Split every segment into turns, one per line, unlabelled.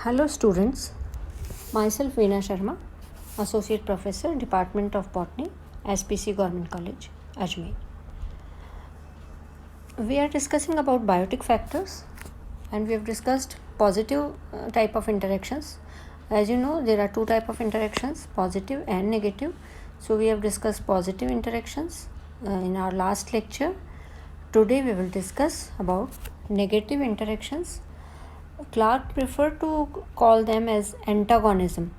Hello students, myself Veena Sharma, Associate Professor, Department of Botany, SPC Government College, Ajmer. We are discussing about biotic factors and we have discussed positive type of interactions. As you know, there are two type of interactions, positive and negative. So we have discussed positive interactions in our last lecture. Today we will discuss about negative interactions. Clark preferred to call them as antagonism.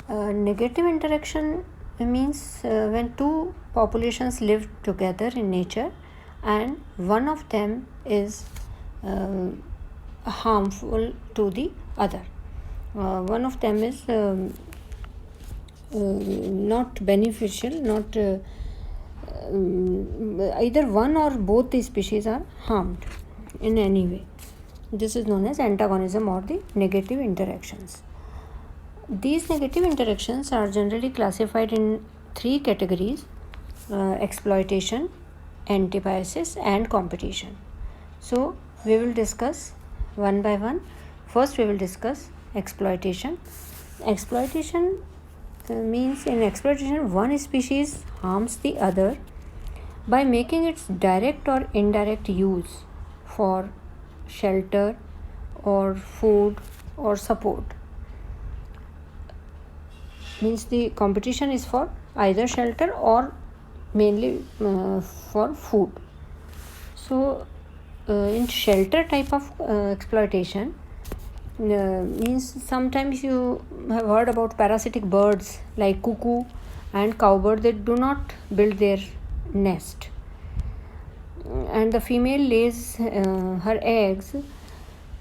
Negative interaction means when two populations live together in nature and one of them is harmful to the other. One of them is not beneficial, not either one or both the species are harmed in any way. This is known as antagonism or the negative interactions. These negative interactions are generally classified in three categories: exploitation, antibiosis, and competition. So we will discuss one by one. First we will discuss exploitation. Exploitation means in exploitation one species harms the other by making its direct or indirect use for shelter or food or support. Means the competition is for either shelter or mainly for food. So in shelter type of exploitation means sometimes you have heard about parasitic birds like cuckoo and cowbird. They do not build their nest and the female lays her eggs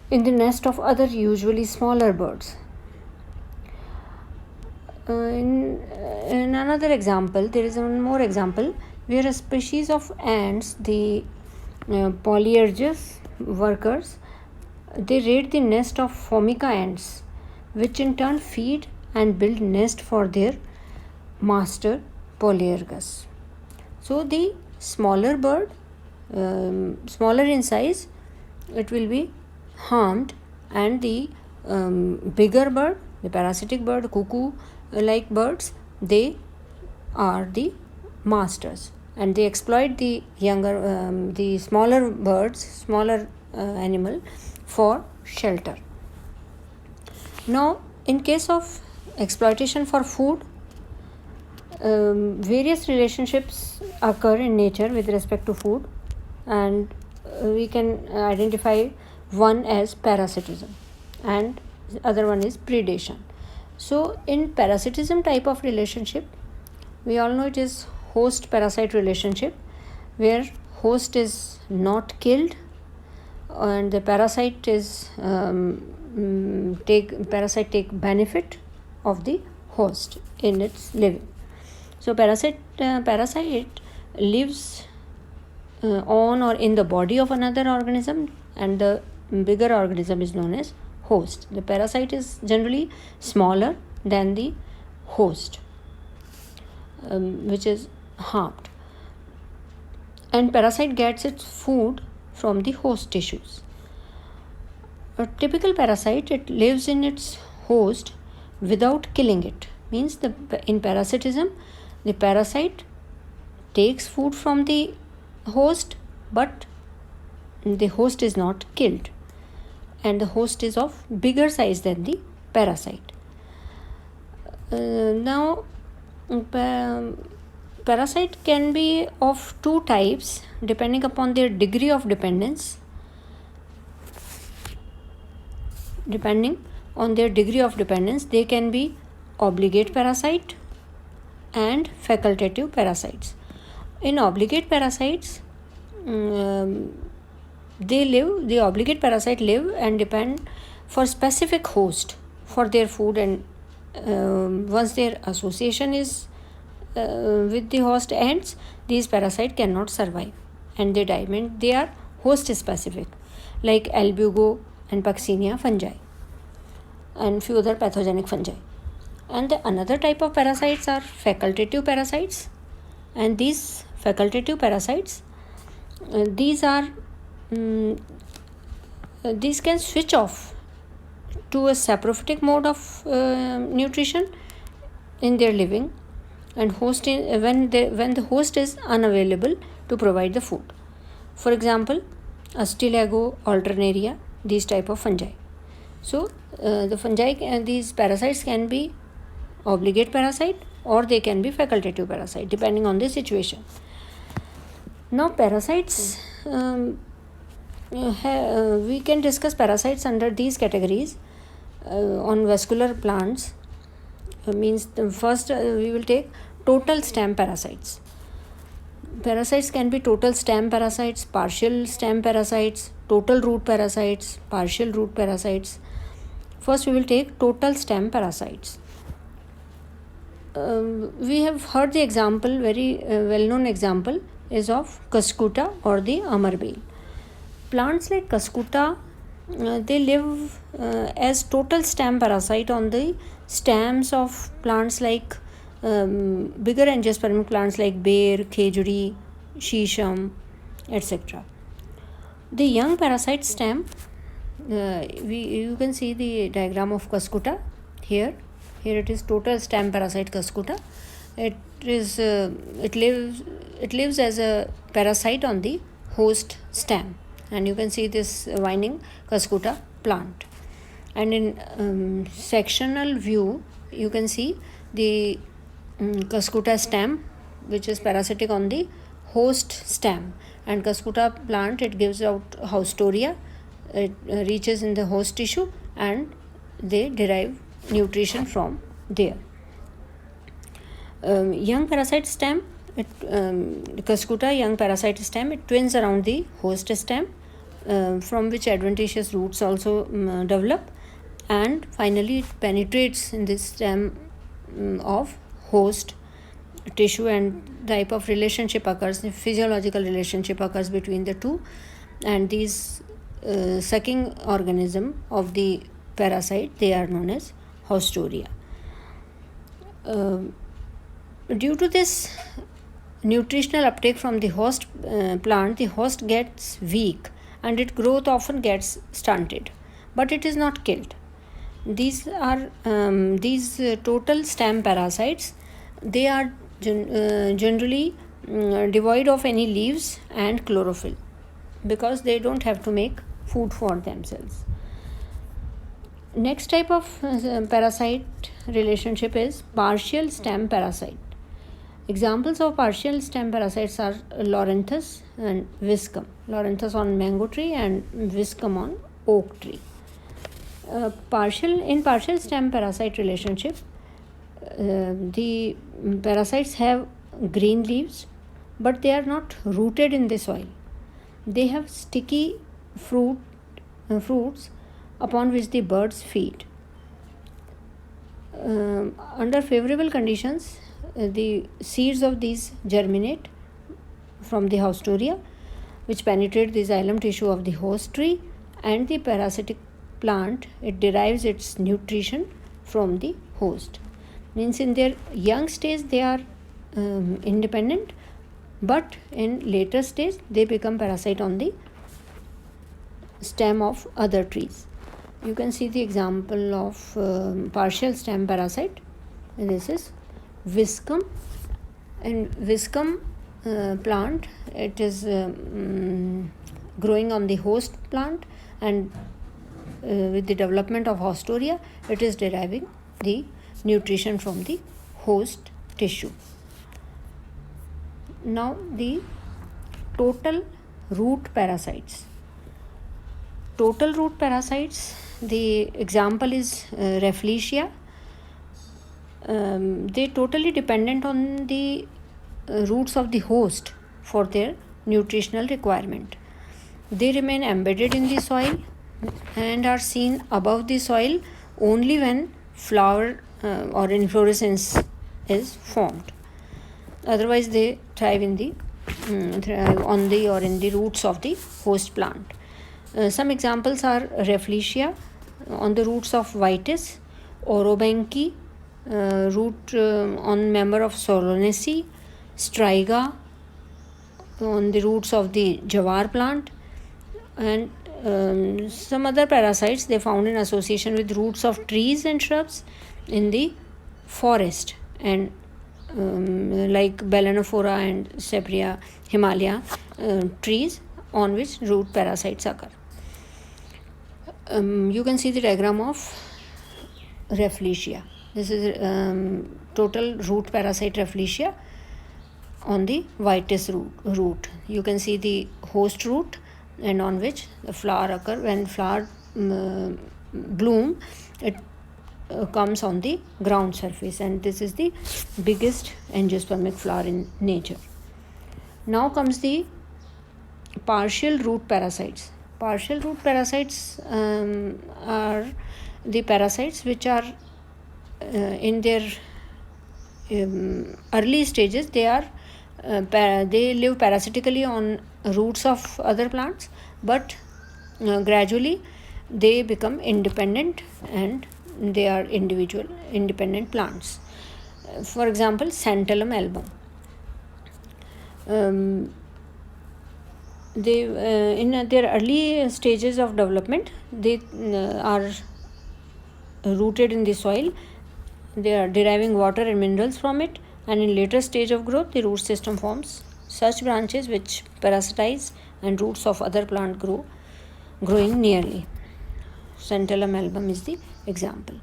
in the nest of other usually smaller birds. In another example, there is one more example where a species of ants, the polyergus workers, they raid the nest of formica ants, which in turn feed and build nest for their master polyergus. So the smaller bird, smaller in size, it will be harmed, and the bigger bird, the parasitic bird, cuckoo like birds, they are the masters and they exploit the younger the smaller birds, smaller animal for shelter. Now in case of exploitation for food, various relationships occur in nature with respect to food, and we can identify one as parasitism and the other one is predation. So in parasitism type of relationship, we all know it is host parasite relationship where host is not killed and the parasite is take benefit of the host in its living. So parasite lives on or in the body of another organism, and the bigger organism is known as host. The parasite is generally smaller than the host, which is harmed, and parasite gets its food from the host tissues. A typical parasite, it lives in its host without killing it. Means in parasitism, the parasite takes food from the host, but the host is not killed, and the host is of bigger size than the parasite. Now parasite can be of two types depending upon their degree of dependence. Depending on their degree of dependence, they can be obligate parasite and facultative parasites. In obligate parasites, the obligate parasite live and depend for specific host for their food, and once their association is with the host ends, these parasites cannot survive and they die. They are host specific, like albugo and Puccinia fungi and few other pathogenic fungi. And the another type of parasites are facultative parasites, and these facultative parasites, these can switch off to a saprophytic mode of nutrition in their living, and when the host is unavailable to provide the food. For example, Astilago alternaria, these type of fungi. So the fungi and these parasites can be obligate parasite or they can be facultative parasite depending on the situation. Now parasites, we can discuss parasites under these categories on vascular plants. Means first we will take total stem parasites. Parasites can be total stem parasites, partial stem parasites, total root parasites, partial root parasites. First we will take total stem parasites. We have heard the example, very well-known example is of Cuscuta or the Amarbale. Plants like Cuscuta, they live as total stem parasite on the stems of plants like bigger angiospermic plants like ber, khejuri, shisham, etc. The young parasite stem, you can see the diagram of Cuscuta here. Here it is total stem parasite Cuscuta. It lives as a parasite on the host stem, and you can see this winding Cuscuta plant. And in sectional view, you can see the Cuscuta stem, which is parasitic on the host stem, and Cuscuta plant, it gives out haustoria. It reaches in the host tissue and they derive nutrition from there. Young parasite stem, Cuscuta young parasite stem, it twins around the host stem, from which adventitious roots also develop, and finally it penetrates in the stem of host tissue, and type of relationship occurs, the physiological relationship occurs between the two, and these sucking organism of the parasite, they are known as haustoria. Due to this nutritional uptake from the host plant, the host gets weak and its growth often gets stunted, but it is not killed. These are total stem parasites. They are generally devoid of any leaves and chlorophyll because they don't have to make food for themselves. Next type of parasite relationship is partial stem parasite. Examples of partial stem parasites are Loranthus and Viscum. Loranthus on mango tree and Viscum on oak tree. Partial stem parasite relationship, the parasites have green leaves, but they are not rooted in the soil. They have sticky fruits upon which the birds feed. Under favorable conditions, the seeds of these germinate from the haustoria, which penetrate the xylem tissue of the host tree, and the parasitic plant, it derives its nutrition from the host. Means in their young stage they are independent, but in later stage they become parasite on the stem of other trees. You can see the example of partial stem parasite. This is Viscum. And Viscum plant, it is growing on the host plant, and with the development of haustoria, it is deriving the nutrition from the host tissue. Now the total root parasites. Total root parasites, the example is Rafflesia. They totally dependent on the roots of the host for their nutritional requirement. They remain embedded in the soil and are seen above the soil only when flower or inflorescence is formed. Otherwise they thrive in the on the or in the roots of the host plant. Some examples are Rafflesia on the roots of Vitis, Orobanchi root on member of Solanaceae, Striga on the roots of the Jawar plant, and Some other parasites they found in association with roots of trees and shrubs in the forest, and like Balanophora and Cypria Himalaya trees on which root parasites occur. You can see the diagram of Rafflesia. This is total root parasite Rafflesia on the whitest root. You can see the host root and on which the flower occur. When flower bloom, it comes on the ground surface, and this is the biggest angiospermic flower in nature. Now comes the partial root parasites. Partial root parasites are the parasites which are in their early stages. They live parasitically on roots of other plants, but gradually they become independent and they are individual independent plants. For example, Santalum album. They in their early stages of development, they are rooted in the soil. They are deriving water and minerals from it, and in later stage of growth, the root system forms such branches which parasitize and roots of other plant growing nearly. Santalum album is the example.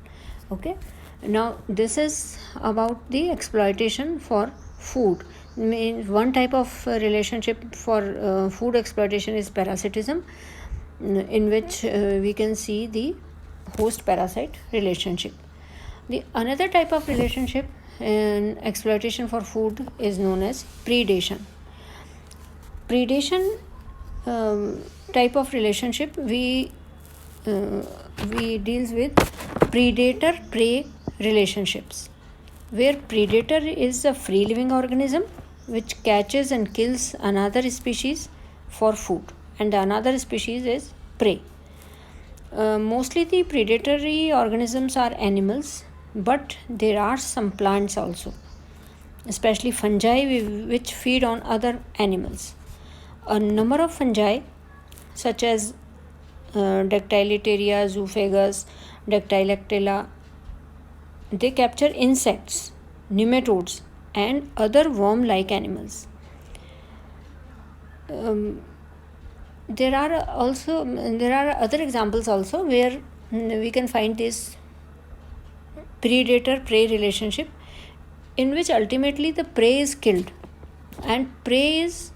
Okay, now this is about the exploitation for food. One type of relationship for food exploitation is parasitism, in which we can see the host parasite relationship. The another type of relationship in exploitation for food is known as predation. Predation type of relationship we deals with predator prey relationships, where predator is a free living organism which catches and kills another species for food, and the another species is prey. Mostly the predatory organisms are animals, but there are some plants also, especially fungi which feed on other animals. A number of fungi such as Dactyliteria, Zoophagous, Dactylactella, they capture insects, nematodes, and other worm-like animals. There are other examples also where we can find this predator-prey relationship, in which ultimately the prey is killed, and prey is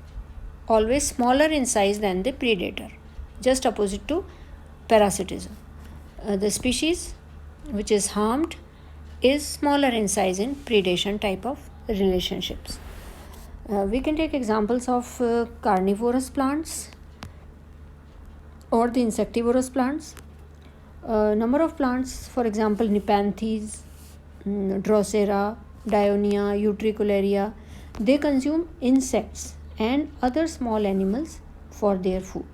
always smaller in size than the predator, just opposite to parasitism. The species which is harmed is smaller in size in predation type of relationships. We can take examples of carnivorous plants or the insectivorous plants. Number of plants, for example, Nepenthes, Drosera, Dionia, Utricularia, they consume insects and other small animals for their food.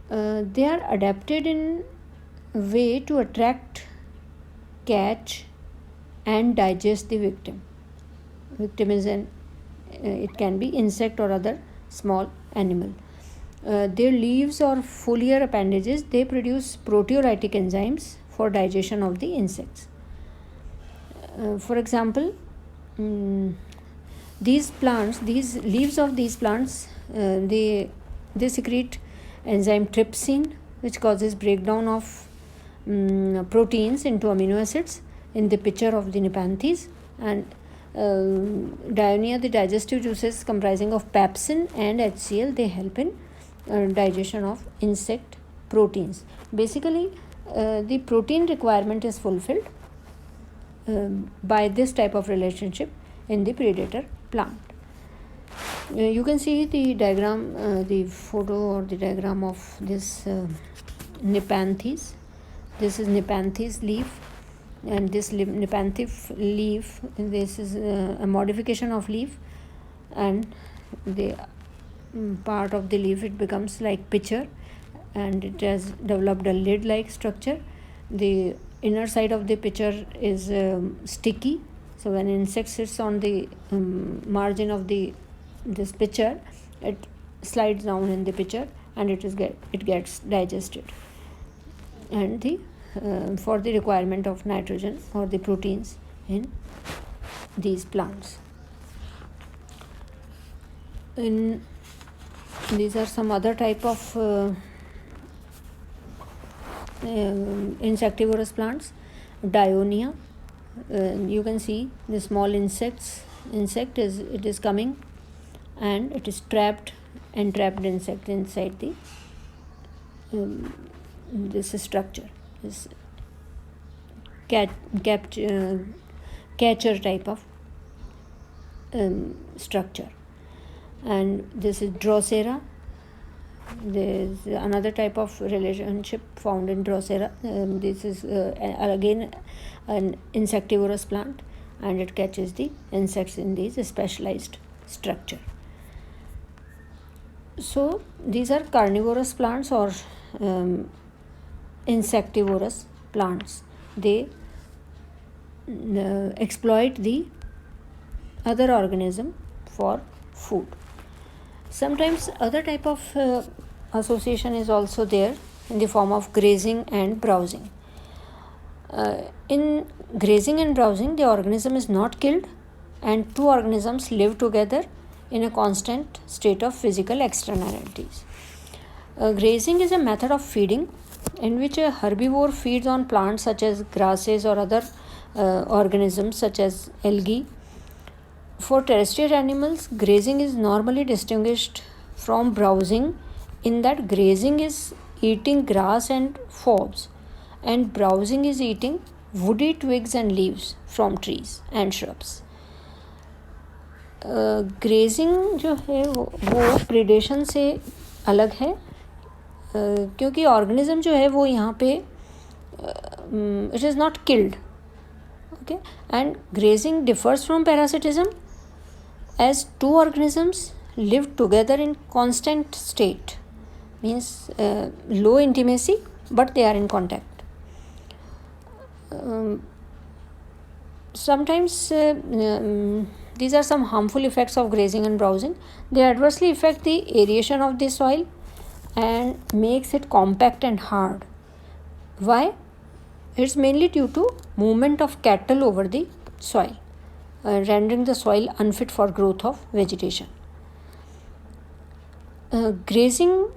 They are adapted in a way to attract, catch, and digest the victim. Victim is it can be insect or other small animal. Their leaves or foliar appendages, they produce proteolytic enzymes for digestion of the insects. For example, these leaves of these plants, they secrete enzyme trypsin, which causes breakdown of proteins into amino acids in the picture of the Nepenthes, and Dionia, the digestive juices comprising of pepsin and HCl, they help in digestion of insect proteins. Basically, the protein requirement is fulfilled by this type of relationship in the predator plant. You can see the diagram, the photo or the diagram of this Nepenthes. This is Nepenthes leaf, and this Nepenthes leaf, this is a modification of leaf, and the part of the leaf, it becomes like pitcher, and it has developed a lid like structure. The inner side of the pitcher is sticky, so when insect sits on the margin of this pitcher, it slides down in the pitcher and it gets digested, and for the requirement of nitrogen or the proteins in these plants. These are some other type of insectivorous plants. Dionia, you can see the small insect is coming, and it is entrapped insect inside the this structure, this catcher type of structure. And this is Drosera. There is another type of relationship found in Drosera. This is again an insectivorous plant, and it catches the insects in these specialized structure. So these are carnivorous plants or insectivorous plants. They exploit the other organism for food. Sometimes other type of association is also there in the form of grazing and browsing. In grazing and browsing, the organism is not killed, and two organisms live together in a constant state of physical externalities. Grazing is a method of feeding in which a herbivore feeds on plants such as grasses or other organisms such as algae. For terrestrial animals, grazing is normally distinguished from browsing in that grazing is eating grass and fobs, and browsing is eating woody twigs and leaves from trees and shrubs. Grazing जो है वो predation से अलग है, क्योंकि organism जो है वो यहाँ पे it is not killed. Okay, and grazing differs from parasitism as two organisms live together in constant state, means low intimacy, but they are in contact. Sometimes these are some harmful effects of grazing and browsing. They adversely affect the aeration of the soil and makes it compact and hard. Why? It's mainly due to movement of cattle over the soil, rendering the soil unfit for growth of vegetation. Grazing,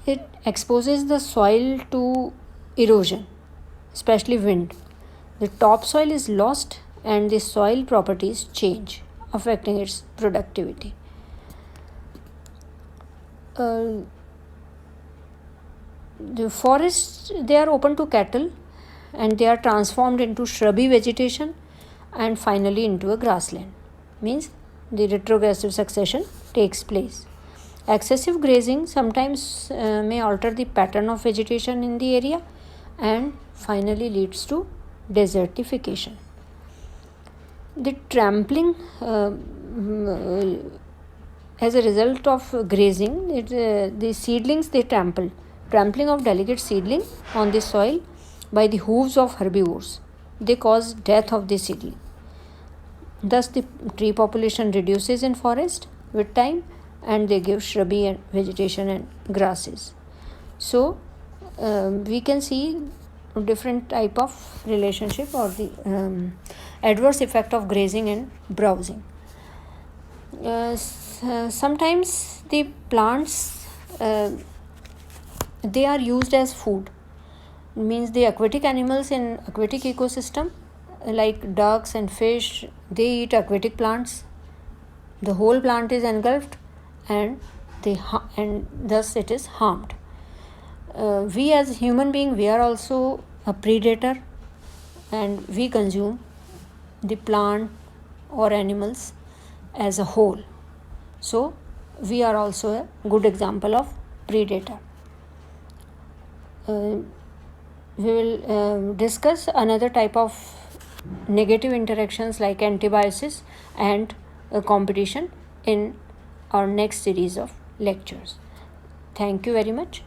it exposes the soil to erosion, especially wind. The topsoil is lost and the soil properties change, affecting its productivity. The forests, they are open to cattle and they are transformed into shrubby vegetation and finally into a grassland, means the retrogressive succession takes place. Excessive grazing sometimes may alter the pattern of vegetation in the area and finally leads to desertification. The trampling as a result of grazing, the seedlings they trampling of delicate seedling on the soil by the hooves of herbivores, they cause death of the seedling. Thus the tree population reduces in forest with time and they give shrubby and vegetation and grasses. So we can see different type of relationship or the adverse effect of grazing and browsing. Sometimes the plants they are used as food, means the aquatic animals in aquatic ecosystem like ducks and fish, they eat aquatic plants. The whole plant is engulfed and thus it is harmed. We as human being, we are also a predator and we consume the plant or animals as a whole. So we are also a good example of predator. We will discuss another type of negative interactions like antibiosis and competition in our next series of lectures. Thank you very much.